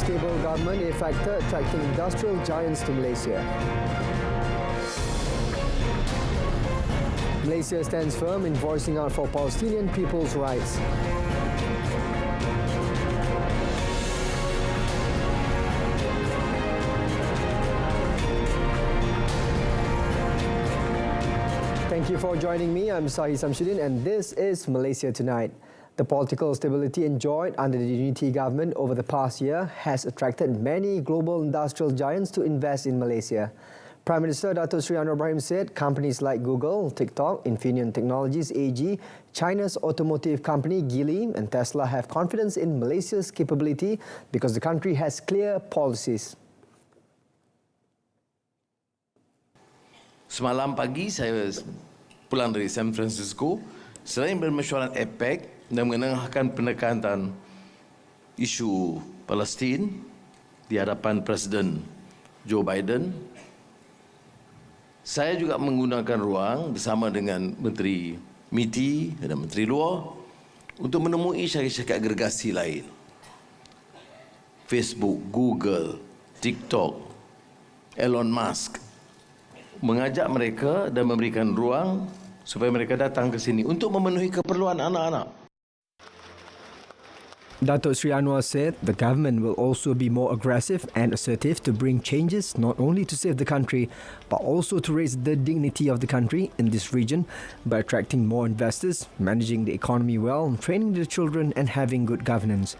stable government a factor attracting industrial giants to Malaysia. Malaysia stands firm in voicing out for Palestinian people's rights. Thank you for joining me. I'm SAHIH and this is Malaysia Tonight. The political stability enjoyed under the unity government over the past year has attracted many global industrial giants to invest in Malaysia. Prime Minister Datuk Seri Anwar Ibrahim said companies like Google, TikTok, Infineon Technologies AG, China's automotive company Geely and Tesla have confidence in Malaysia's capability because the country has clear policies. Semalam pagi saya pulang dari San Francisco, selain bermesyuarat APEC dan menengahkan penekanan isu Palestin di hadapan Presiden Joe Biden, saya juga menggunakan ruang bersama dengan Menteri MITI dan Menteri Luar untuk menemui syarikat agregasi lain. Facebook, Google, TikTok, Elon Musk, mengajak mereka dan memberikan ruang supaya mereka datang ke sini untuk memenuhi keperluan anak-anak. Datuk Seri Anwar said the government will also be more aggressive and assertive to bring changes not only to save the country but also to raise the dignity of the country in this region by attracting more investors, managing the economy well, training the children and having good governance.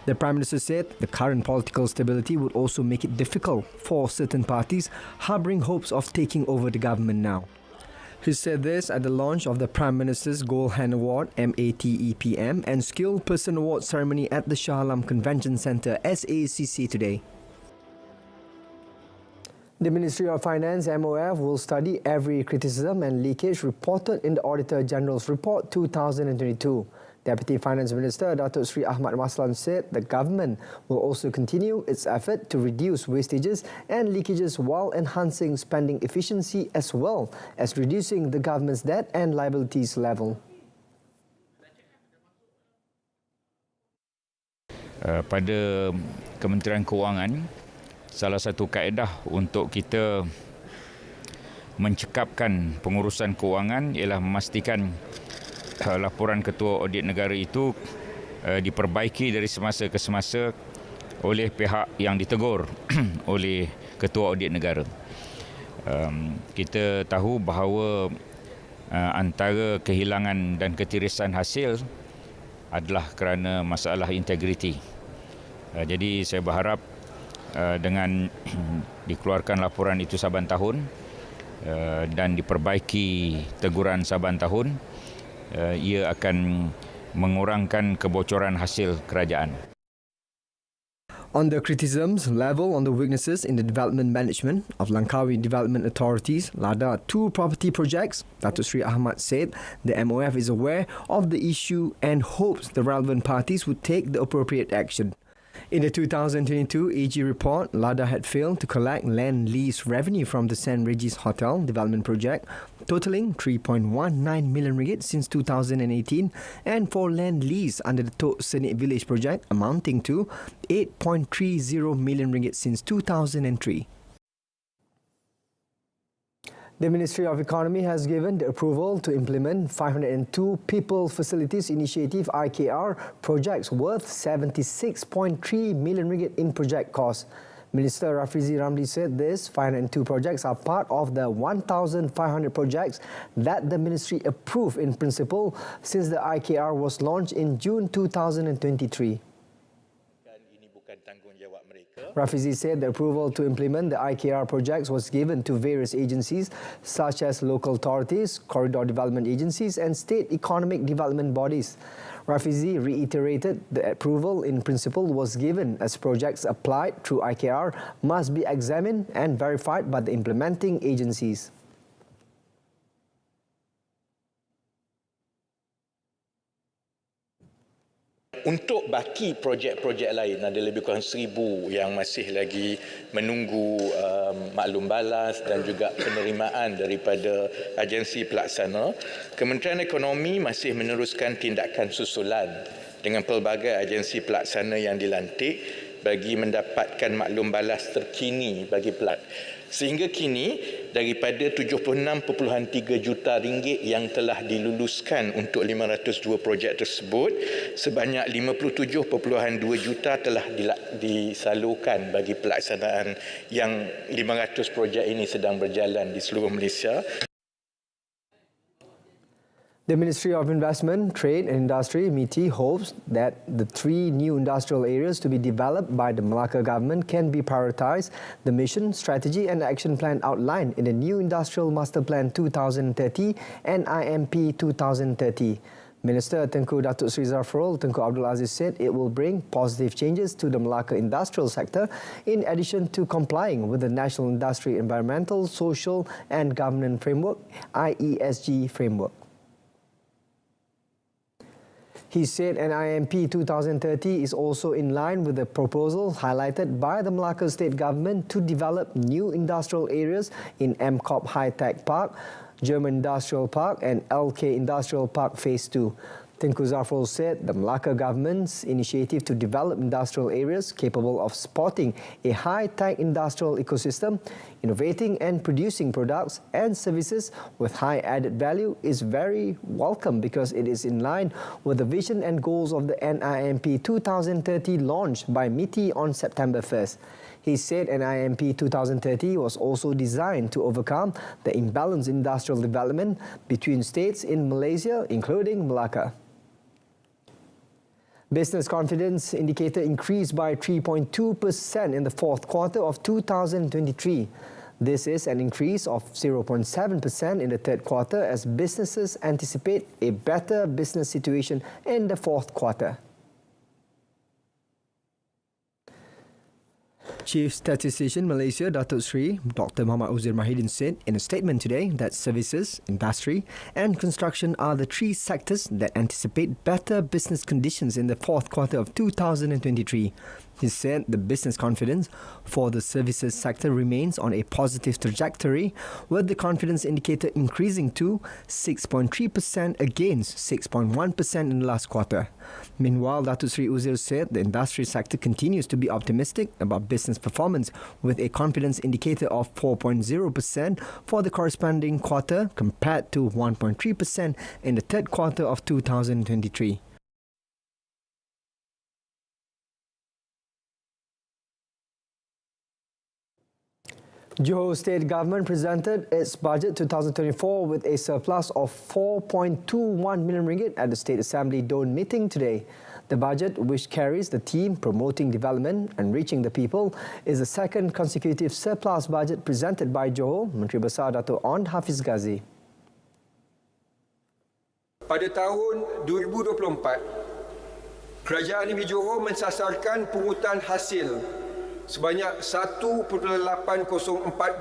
The Prime Minister said the current political stability would also make it difficult for certain parties harbouring hopes of taking over the government now. He said this at the launch of the Prime Minister's Gold Hand Award (MATEPM) and Skilled Person Award ceremony at the Shah Alam Convention Centre (SACC) today. The Ministry of Finance (MOF) will study every criticism and leakage reported in the Auditor General's Report 2022. Deputy Finance Minister Datuk Seri Ahmad Maslan said the government will also continue its effort to reduce wastages and leakages while enhancing spending efficiency as well as reducing the government's debt and liabilities level. Pada Kementerian Kewangan, salah satu kaedah untuk kita mencekapkan pengurusan kewangan ialah memastikan laporan Ketua Audit Negara itu diperbaiki dari semasa ke semasa oleh pihak yang ditegur oleh Ketua Audit Negara. Kita tahu bahawa antara kehilangan dan ketirisan hasil adalah kerana masalah integriti. Jadi saya berharap dengan dikeluarkan laporan itu saban tahun dan diperbaiki teguran saban tahun, ia akan mengurangkan kebocoran hasil kerajaan. On the criticisms level on the weaknesses in the development management of Langkawi Development Authority's LADA 2 property projects, Datuk Seri Ahmad said the MOF is aware of the issue and hopes the relevant parties would take the appropriate action. In the 2022 AG report, LADA had failed to collect land lease revenue from the St. Regis Hotel development project, totaling 3.19 million ringgit since 2018, and for land lease under the Tok Senit Village project amounting to 8.30 million ringgit since 2003. The Ministry of Economy has given the approval to implement 502 People Facilities Initiative (IKR) projects worth 76.3 million ringgit in project costs. Minister Rafizi Ramli said this 502 projects are part of the 1,500 projects that the ministry approved in principle since the IKR was launched in June 2023. Rafizi said the approval to implement the IKR projects was given to various agencies such as local authorities, corridor development agencies and state economic development bodies. Rafizi reiterated the approval in principle was given as projects applied through IKR must be examined and verified by the implementing agencies. Untuk baki projek-projek lain, ada lebih kurang 1,000 yang masih lagi menunggu maklum balas dan juga penerimaan daripada agensi pelaksana. Kementerian Ekonomi masih meneruskan tindakan susulan dengan pelbagai agensi pelaksana yang dilantik bagi mendapatkan maklum balas terkini bagi pelak. Sehingga kini daripada 76.3 juta ringgit yang telah diluluskan untuk 502 projek tersebut, sebanyak 57.2 juta telah disalurkan bagi pelaksanaan yang 500 projek ini sedang berjalan di seluruh Malaysia. The Ministry of Investment, Trade and Industry, MITI, hopes that the 3 new industrial areas to be developed by the Malacca government can be prioritised. The mission, strategy and action plan outlined in the new Industrial Master Plan 2030 and IMP 2030. Minister Tengku Datuk Seri Zafrul Tengku Abdul Aziz said it will bring positive changes to the Malacca industrial sector in addition to complying with the National Industry Environmental, Social and Governance Framework, IESG framework. He said an IMP 2030 is also in line with the proposal highlighted by the Malacca State Government to develop new industrial areas in MCOP High Tech Park, German Industrial Park and LK Industrial Park Phase 2. Tengku Zafrul said the Malacca government's initiative to develop industrial areas capable of supporting a high-tech industrial ecosystem, innovating and producing products and services with high added value is very welcome because it is in line with the vision and goals of the NIMP 2030 launched by MITI on September 1st. He said NIMP 2030 was also designed to overcome the imbalanced industrial development between states in Malaysia, including Malacca. Business confidence indicator increased by 3.2% in the fourth quarter of 2023. This is an increase of 0.7% in the third quarter as businesses anticipate a better business situation in the fourth quarter. Chief Statistician Malaysia Datuk Seri Dr. Muhammad Uzir Mahidin said in a statement today that services, industry and construction are the 3 sectors that anticipate better business conditions in the fourth quarter of 2023. He said the business confidence for the services sector remains on a positive trajectory, with the confidence indicator increasing to 6.3% against 6.1% in the last quarter. Meanwhile, Datuk Seri Uzir said the industry sector continues to be optimistic about business performance, with a confidence indicator of 4.0% for the corresponding quarter compared to 1.3% in the third quarter of 2023. Johor State Government presented its budget 2024 with a surplus of 4.21 million ringgit at the State Assembly Dawn meeting today. The budget, which carries the theme promoting development and reaching the people, is the second consecutive surplus budget presented by Johor Menteri Besar Dato' Onn Hafiz Ghazi. Pada tahun 2024, Kerajaan Negeri Johor mensasarkan pungutan hasil sebanyak 1.804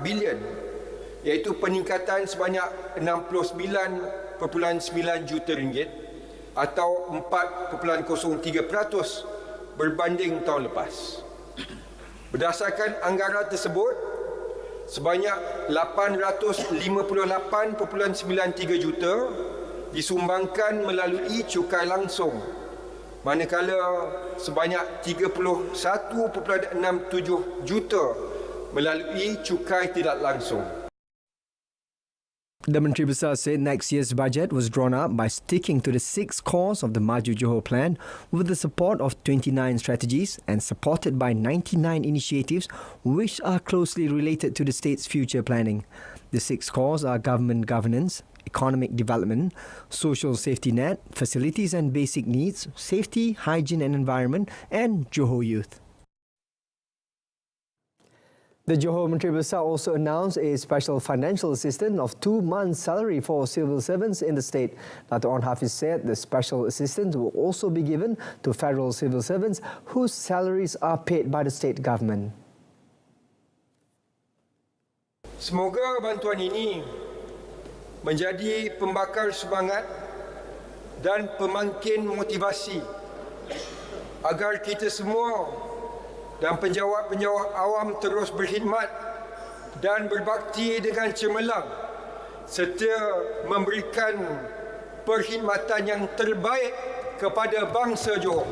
bilion, iaitu peningkatan sebanyak 69.9 juta ringgit atau 4.03% berbanding tahun lepas. Berdasarkan anggaran tersebut, sebanyak 858.93 juta disumbangkan melalui cukai langsung, manakala sebanyak 31.67 juta melalui cukai tidak langsung. The Menteri Besar said next year's budget was drawn up by sticking to the 6 cores of the Maju Johor Plan with the support of 29 strategies and supported by 99 initiatives which are closely related to the state's future planning. The 6 cores are government governance, economic development, social safety net, facilities and basic needs, safety, hygiene and environment, and Johor youth. The Johor Menteri Besar also announced a special financial assistance of 2 months' salary for civil servants in the state. Dato' Onn Hafiz said the special assistance will also be given to federal civil servants whose salaries are paid by the state government. Semoga bantuan ini menjadi pembakar semangat dan pemangkin motivasi agar kita semua dan penjawat-penjawat awam terus berkhidmat dan berbakti dengan cemerlang serta memberikan perkhidmatan yang terbaik kepada bangsa Johor.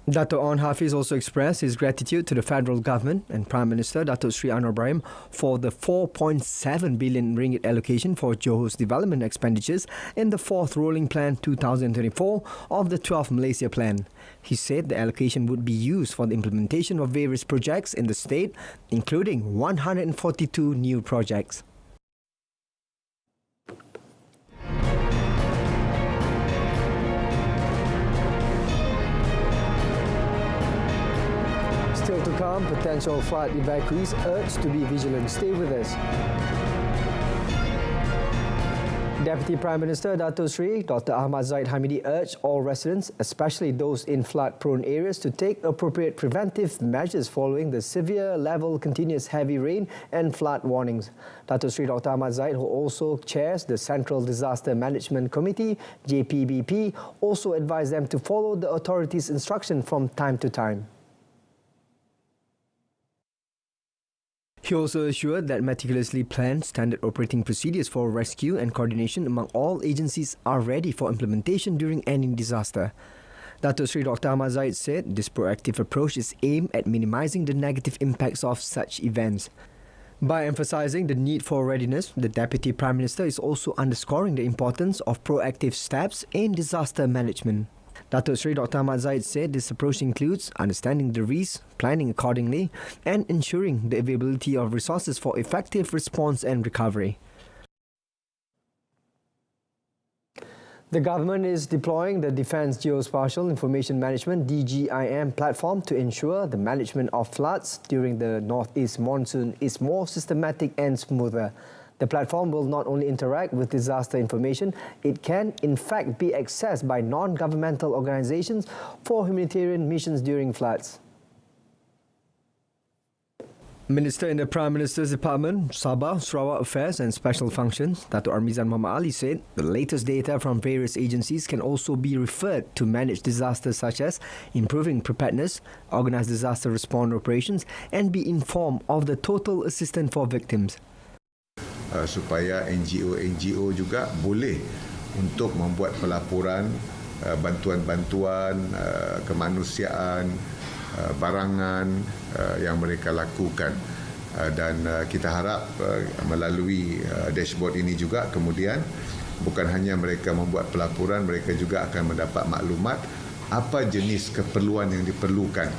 Dato' Onn Hafiz also expressed his gratitude to the federal government and Prime Minister Dato' Sri Anwar Ibrahim for the 4.7 billion ringgit allocation for Johor's development expenditures in the 4th Rolling Plan 2024 of the 12th Malaysia Plan. He said the allocation would be used for the implementation of various projects in the state, including 142 new projects. Still to come, potential flood evacuees urged to be vigilant. Stay with us. Deputy Prime Minister Dato' Sri Dr. Ahmad Zahid Hamidi urged all residents, especially those in flood-prone areas, to take appropriate preventive measures following the severe level continuous heavy rain and flood warnings. Dato' Sri Dr. Ahmad Zahid, who also chairs the Central Disaster Management Committee, JPBP, also advised them to follow the authorities' instruction from time to time. He also assured that meticulously planned standard operating procedures for rescue and coordination among all agencies are ready for implementation during any disaster. Dato' Sri Dr. Ahmad Zahid said this proactive approach is aimed at minimizing the negative impacts of such events. By emphasizing the need for readiness, the Deputy Prime Minister is also underscoring the importance of proactive steps in disaster management. Dato' Sri Dr. Ahmad Zahid said this approach includes understanding the risks, planning accordingly, and ensuring the availability of resources for effective response and recovery. The government is deploying the Defence Geospatial Information Management (DGIM) platform to ensure the management of floods during the northeast monsoon is more systematic and smoother. The platform will not only interact with disaster information, it can in fact be accessed by non-governmental organizations for humanitarian missions during floods. Minister in the Prime Minister's Department, Sabah, Sarawak Affairs and Special Functions, Dato' Armizan Muhammad Ali said the latest data from various agencies can also be referred to manage disasters such as improving preparedness, organize disaster response operations and be informed of the total assistance for victims. Supaya NGO juga boleh untuk membuat pelaporan bantuan-bantuan kemanusiaan, barangan yang mereka lakukan, dan kita harap melalui dashboard ini juga kemudian bukan hanya mereka membuat pelaporan, mereka juga akan mendapat maklumat apa jenis keperluan yang diperlukan,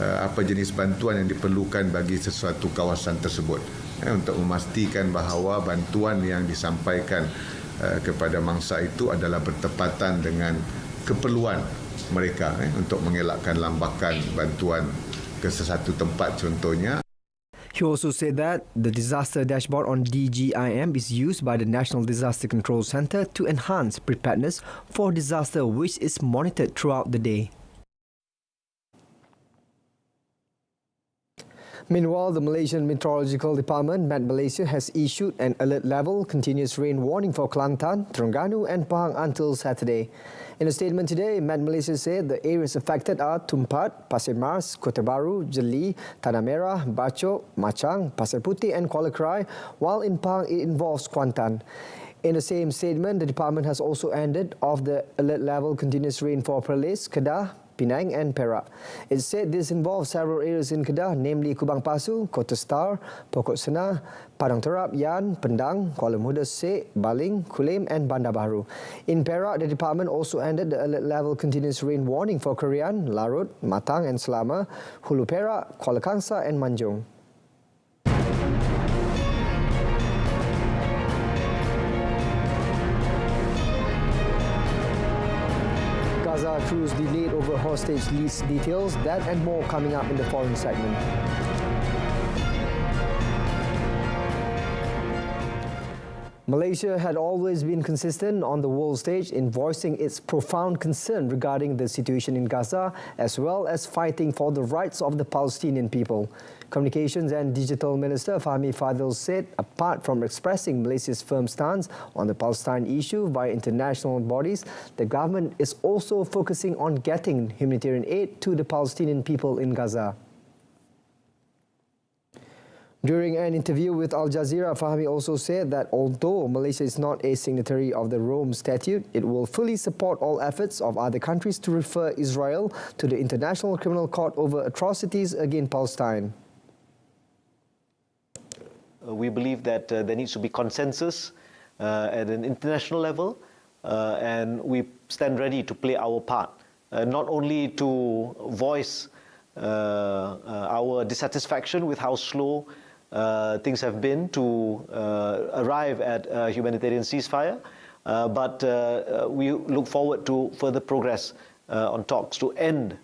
apa jenis bantuan yang diperlukan bagi sesuatu kawasan tersebut, untuk memastikan bahawa bantuan yang disampaikan kepada mangsa itu adalah bertepatan dengan keperluan mereka, untuk mengelakkan lambakan bantuan ke sesuatu tempat contohnya. He also said that the disaster dashboard on DGIM is used by the National Disaster Control Centre to enhance preparedness for disaster, which is monitored throughout the day. Meanwhile, the Malaysian Meteorological Department, Met Malaysia, has issued an alert level continuous rain warning for Kelantan, Terengganu and Pahang until Saturday. In a statement today, Met Malaysia said the areas affected are Tumpat, Pasir Mas, Kota Baru, Jeli, Tanah Merah, Bachok, Machang, Pasir Putih and Kuala Krai, while in Pahang it involves Kuantan. In the same statement, the department has also ended off the alert level continuous rain for Perlis, Kedah, Penang and Perak. It said this involves several areas in Kedah, namely Kubang Pasu, Kota Star, Pokok Senah, Padang Terap, Yan, Pendang, Kuala Muda, Sek, Baling, Kulim and Bandar Baru. In Perak, the department also ended the alert level continuous rain warning for Kerian, Larut, Matang and Selama, Hulu Perak, Kuala Kangsar and Manjung. Gaza truce delayed over hostage lease details. That and more coming up in the following segment. Malaysia had always been consistent on the world stage in voicing its profound concern regarding the situation in Gaza, as well as fighting for the rights of the Palestinian people. Communications and Digital Minister Fahmi Fadil said, apart from expressing Malaysia's firm stance on the Palestine issue via international bodies, the government is also focusing on getting humanitarian aid to the Palestinian people in Gaza. During an interview with Al Jazeera, Fahmi also said that although Malaysia is not a signatory of the Rome Statute, it will fully support all efforts of other countries to refer Israel to the International Criminal Court over atrocities against Palestine. We believe that there needs to be consensus at an international level, and we stand ready to play our part, not only to voice our dissatisfaction with how slow things have been to arrive at a humanitarian ceasefire, but we look forward to further progress on talks to end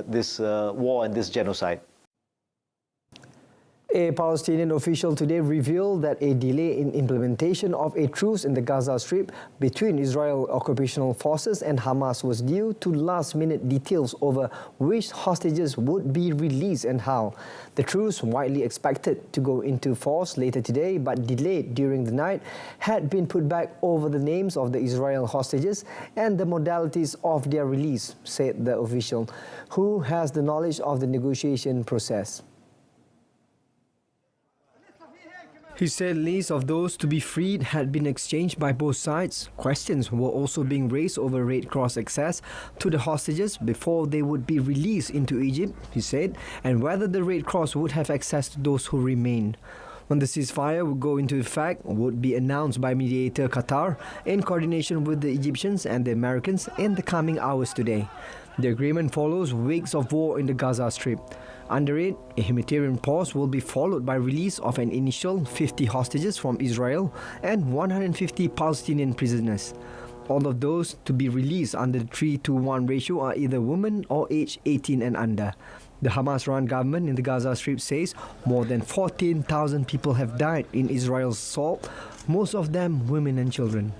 this war and this genocide. A Palestinian official today revealed that a delay in implementation of a truce in the Gaza Strip between Israel occupational forces and Hamas was due to last-minute details over which hostages would be released and how. The truce, widely expected to go into force later today but delayed during the night, had been put back over the names of the Israel hostages and the modalities of their release, said the official, who has the knowledge of the negotiation process. He said lists of those to be freed had been exchanged by both sides. Questions were also being raised over Red Cross access to the hostages before they would be released into Egypt, he said, and whether the Red Cross would have access to those who remained. When the ceasefire would go into effect would be announced by mediator Qatar in coordination with the Egyptians and the Americans in the coming hours today. The agreement follows weeks of war in the Gaza Strip. Under it, a humanitarian pause will be followed by release of an initial 50 hostages from Israel and 150 Palestinian prisoners. All of those to be released under the 3-to-1 ratio are either women or aged 18 and under. The Hamas-run government in the Gaza Strip says more than 14,000 people have died in Israel's assault, most of them women and children.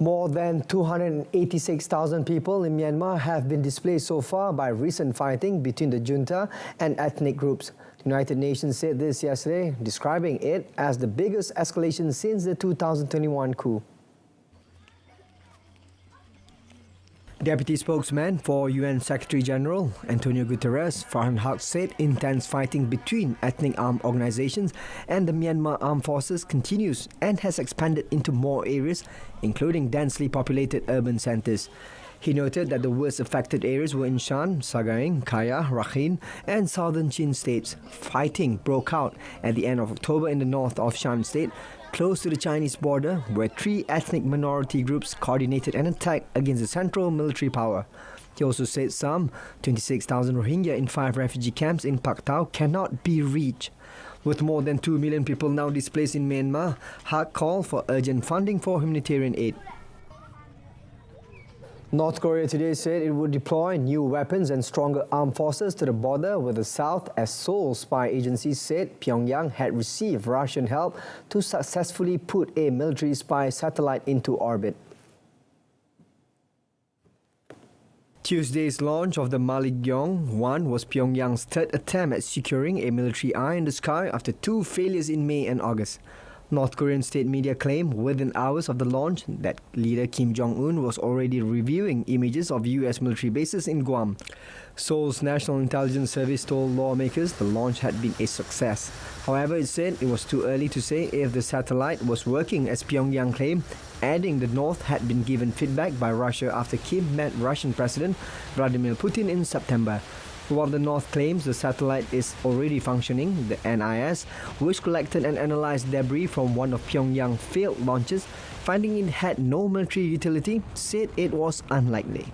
More than 286,000 people in Myanmar have been displaced so far by recent fighting between the junta and ethnic groups. The United Nations said this yesterday, describing it as the biggest escalation since the 2021 coup. Deputy spokesman for UN Secretary-General Antonio Guterres, Farhan Haq, said intense fighting between ethnic armed organizations and the Myanmar Armed Forces continues and has expanded into more areas, including densely populated urban centers. He noted that the worst affected areas were in Shan, Sagaing, Kaya, Rakhine and southern Chin states. Fighting broke out at the end of October in the north of Shan state, close to the Chinese border, where 3 ethnic minority groups coordinated an attack against the central military power. He also said some 26,000 Rohingya in 5 refugee camps in Paktao cannot be reached. With more than 2 million people now displaced in Myanmar, Haq called for urgent funding for humanitarian aid. North Korea today said it would deploy new weapons and stronger armed forces to the border with the south, as Seoul spy agencies said Pyongyang had received Russian help to successfully put a military spy satellite into orbit. Tuesday's launch of the Maligyeong-1 was Pyongyang's third attempt at securing a military eye in the sky after 2 failures in May and August. North Korean state media claimed within hours of the launch that leader Kim Jong-un was already reviewing images of US military bases in Guam. Seoul's National Intelligence Service told lawmakers the launch had been a success. However, it said it was too early to say if the satellite was working as Pyongyang claimed, adding the North had been given feedback by Russia after Kim met Russian President Vladimir Putin in September. While the North claims the satellite is already functioning, the NIS, which collected and analyzed debris from one of Pyongyang's failed launches, finding it had no military utility, said it was unlikely.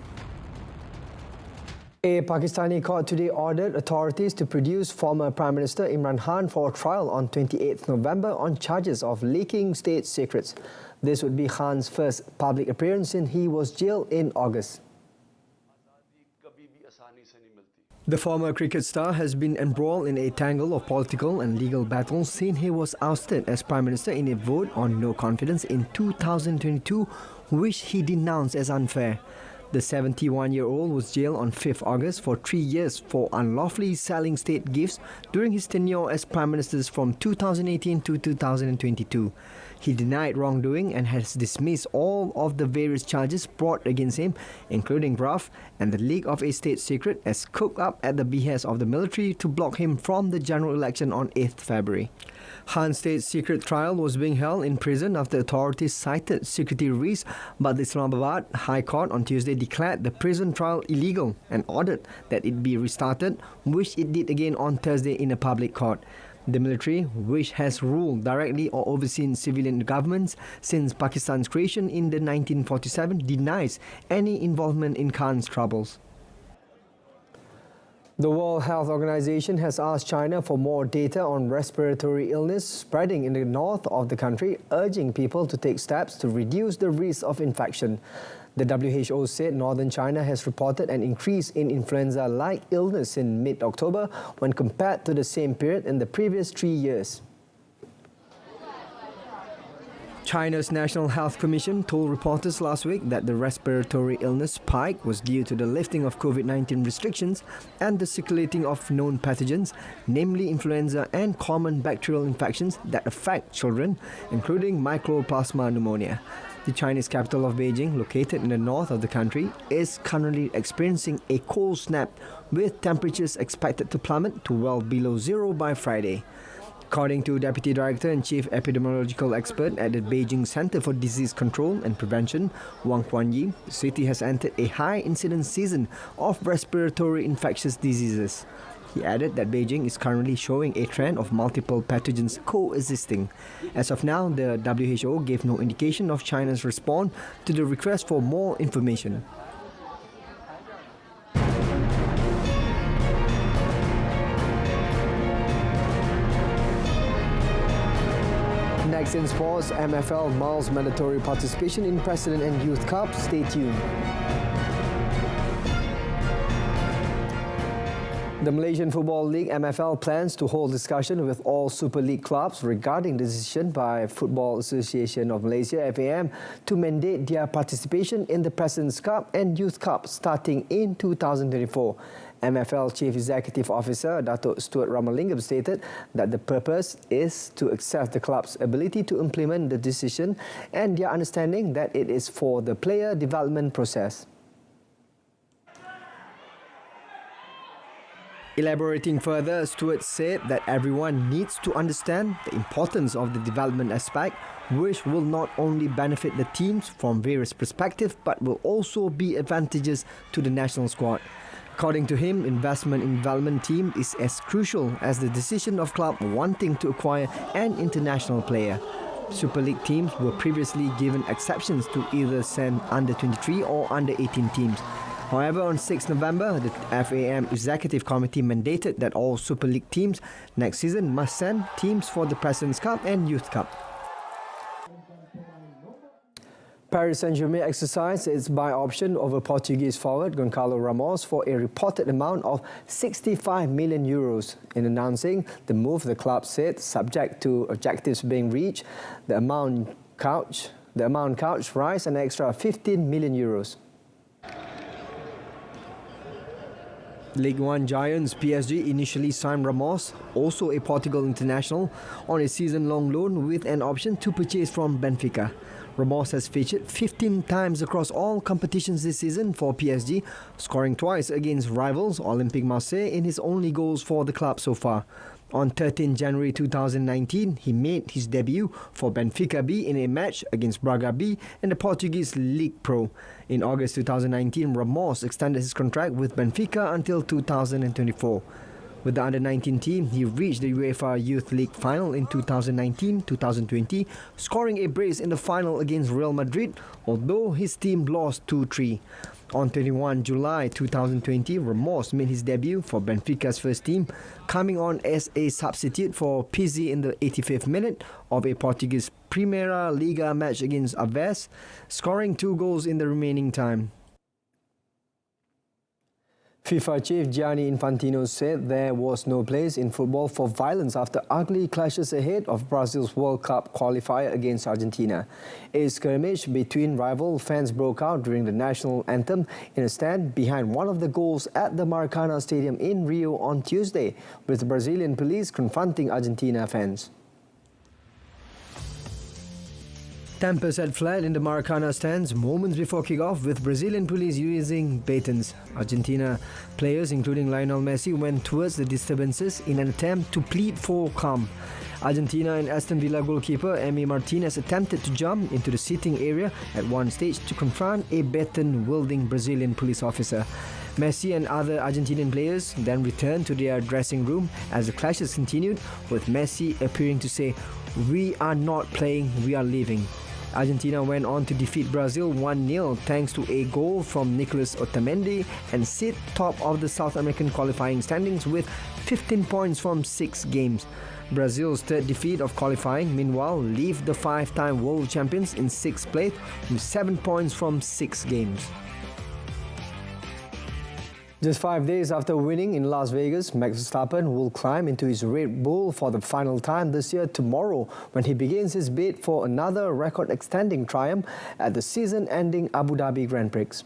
A Pakistani court today ordered authorities to produce former Prime Minister Imran Khan for trial on 28th November on charges of leaking state secrets. This would be Khan's first public appearance since he was jailed in August. The former cricket star has been embroiled in a tangle of political and legal battles since he was ousted as Prime Minister in a vote on no confidence in 2022, which he denounced as unfair. The 71-year-old was jailed on 5th August for 3 years for unlawfully selling state gifts during his tenure as Prime Minister from 2018 to 2022. He denied wrongdoing and has dismissed all of the various charges brought against him, including graft and the leak of a state secret, as cooked up at the behest of the military to block him from the general election on 8th February. Han's state secret trial was being held in prison after authorities cited security risks, but the Islamabad High Court on Tuesday declared the prison trial illegal and ordered that it be restarted, which it did again on Thursday in a public court. The military, which has ruled directly or overseen civilian governments since Pakistan's creation in the 1947, denies any involvement in Khan's troubles. The World Health Organization has asked China for more data on respiratory illness spreading in the north of the country, urging people to take steps to reduce the risk of infection. The WHO said northern China has reported an increase in influenza-like illness in mid-October when compared to the same period in the previous 3 years. China's National Health Commission told reporters last week that the respiratory illness spike was due to the lifting of COVID-19 restrictions and the circulating of known pathogens, namely influenza and common bacterial infections that affect children, including Mycoplasma pneumonia. The Chinese capital of Beijing, located in the north of the country, is currently experiencing a cold snap with temperatures expected to plummet to well below zero by Friday. According to Deputy Director and Chief Epidemiological Expert at the Beijing Center for Disease Control and Prevention, Wang Quanyi, the city has entered a high incidence season of respiratory infectious diseases. He added that Beijing is currently showing a trend of multiple pathogens coexisting. As of now, the WHO gave no indication of China's response to the request for more information. Next in sports, MFL mulls mandatory participation in President and Youth Cup. Stay tuned. The Malaysian Football League MFL plans to hold discussion with all Super League clubs regarding the decision by Football Association of Malaysia (FAM) to mandate their participation in the President's Cup and Youth Cup starting in 2024. MFL Chief Executive Officer Datuk Stuart Ramalingam stated that the purpose is to assess the club's ability to implement the decision and their understanding that it is for the player development process. Elaborating further, Stuart said that everyone needs to understand the importance of the development aspect, which will not only benefit the teams from various perspectives but will also be advantageous to the national squad. According to him, investment in development team is as crucial as the decision of club wanting to acquire an international player. Super League teams were previously given exceptions to either send under-23 or under-18 teams. However, on 6 November, the FAM Executive Committee mandated that all Super League teams next season must send teams for the President's Cup and Youth Cup. Paris Saint-Germain exercised its buy option over Portuguese forward Goncalo Ramos for a reported amount of €65 million. In announcing the move, the club said, subject to objectives being reached, the amount couch rise an extra €15 million. League One giants PSG initially signed Ramos, also a Portugal international, on a season-long loan with an option to purchase from Benfica. Ramos has featured 15 times across all competitions this season for PSG, scoring twice against rivals Olympique Marseille in his only goals for the club so far. On 13 January 2019, he made his debut for Benfica B in a match against Braga B in the Portuguese League Pro. In August 2019, Ramos extended his contract with Benfica until 2024. With the under-19 team, he reached the UEFA Youth League final in 2019-2020, scoring a brace in the final against Real Madrid, although his team lost 2-3. On 21 July 2020, Ramos made his debut for Benfica's first team, coming on as a substitute for Pizzi in the 85th minute of a Portuguese Primeira Liga match against Aves, scoring 2 goals in the remaining time. FIFA chief Gianni Infantino said there was no place in football for violence after ugly clashes ahead of Brazil's World Cup qualifier against Argentina. A skirmish between rival fans broke out during the national anthem in a stand behind one of the goals at the Maracanã Stadium in Rio on Tuesday, with Brazilian police confronting Argentina fans. Tempers had fled in the Maracanã stands moments before kick-off, with Brazilian police using batons. Argentina players, including Lionel Messi, went towards the disturbances in an attempt to plead for calm. Argentina and Aston Villa goalkeeper Emi Martinez attempted to jump into the seating area at one stage to confront a baton-wielding Brazilian police officer. Messi and other Argentinian players then returned to their dressing room as the clashes continued, with Messi appearing to say, "We are not playing, we are leaving." Argentina went on to defeat Brazil 1-0 thanks to a goal from Nicolas Otamendi and sit top of the South American qualifying standings with 15 points from 6 games. Brazil's third defeat of qualifying, meanwhile, leave the 5-time world champions in 6th place with 7 points from 6 games. Just 5 days after winning in Las Vegas, Max Verstappen will climb into his Red Bull for the final time this year tomorrow when he begins his bid for another record-extending triumph at the season-ending Abu Dhabi Grand Prix.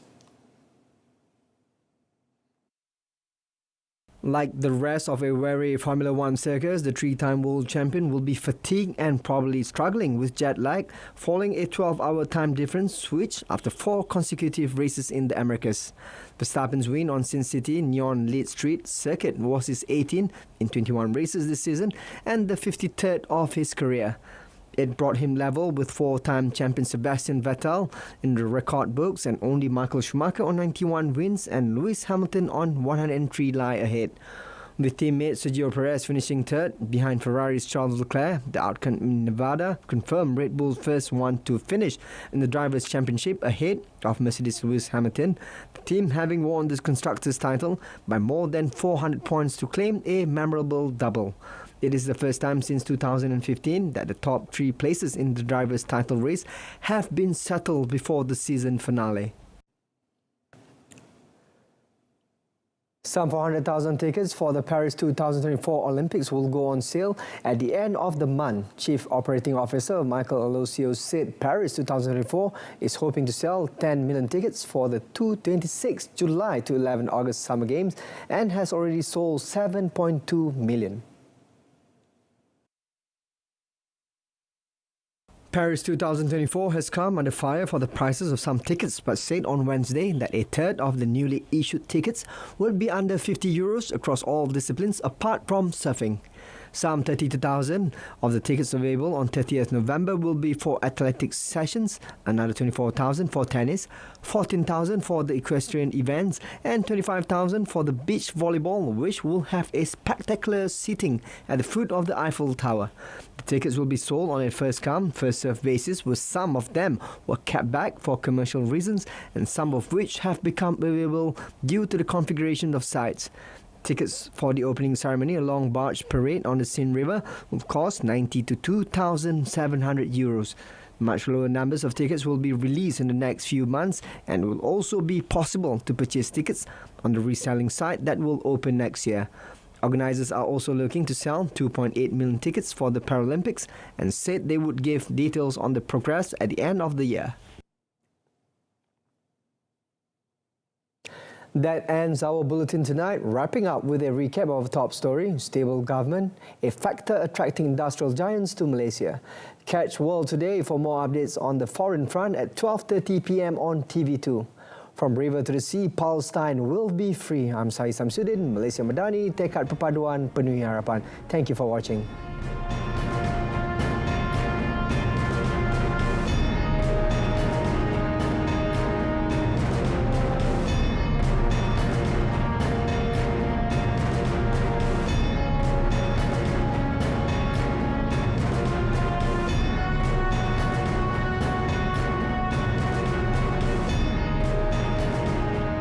Like the rest of a weary Formula One circus, the 3-time world champion will be fatigued and probably struggling with jet lag, following a 12-hour time difference switch after 4 consecutive races in the Americas. Verstappen's win on Sin City Neon-lit street circuit was his 18th in 21 races this season and the 53rd of his career. It brought him level with 4-time champion Sebastian Vettel in the record books, and only Michael Schumacher on 91 wins and Lewis Hamilton on 103 lie ahead. With teammate Sergio Perez finishing third behind Ferrari's Charles Leclerc, the outcome in Nevada confirmed Red Bull's first one to finish in the Drivers' Championship ahead of Mercedes Lewis Hamilton, the team having won the Constructors' title by more than 400 points to claim a memorable double. It is the first time since 2015 that the top 3 places in the drivers' title race have been settled before the season finale. Some 400,000 tickets for the Paris 2024 Olympics will go on sale at the end of the month. Chief Operating Officer Michael Aloisio said Paris 2024 is hoping to sell 10 million tickets for the 26 July to 11 August Summer Games and has already sold 7.2 million. Paris 2024 has come under fire for the prices of some tickets, but said on Wednesday that a third of the newly issued tickets will be under €50 across all disciplines apart from surfing. Some 32,000 of the tickets available on 30th November will be for athletics sessions, another 24,000 for tennis, 14,000 for the equestrian events, and 25,000 for the beach volleyball, which will have a spectacular seating at the foot of the Eiffel Tower. The tickets will be sold on a first-come, first-served basis, with some of them were kept back for commercial reasons and some of which have become available due to the configuration of sites. Tickets for the opening ceremony, a long barge parade on the Seine River, will cost €90 to €2,700. Much lower numbers of tickets will be released in the next few months, and will also be possible to purchase tickets on the reselling site that will open next year. Organisers are also looking to sell 2.8 million tickets for the Paralympics and said they would give details on the progress at the end of the year. That ends our bulletin tonight, wrapping up with a recap of the top story: stable government, a factor attracting industrial giants to Malaysia. Catch World Today for more updates on the foreign front at 12:30 p.m. on TV2. From river to the sea, Palestine will be free. I'm SAHIH Samsudin, Malaysia Madani, tekad perpaduan penuhi harapan. Thank you for watching.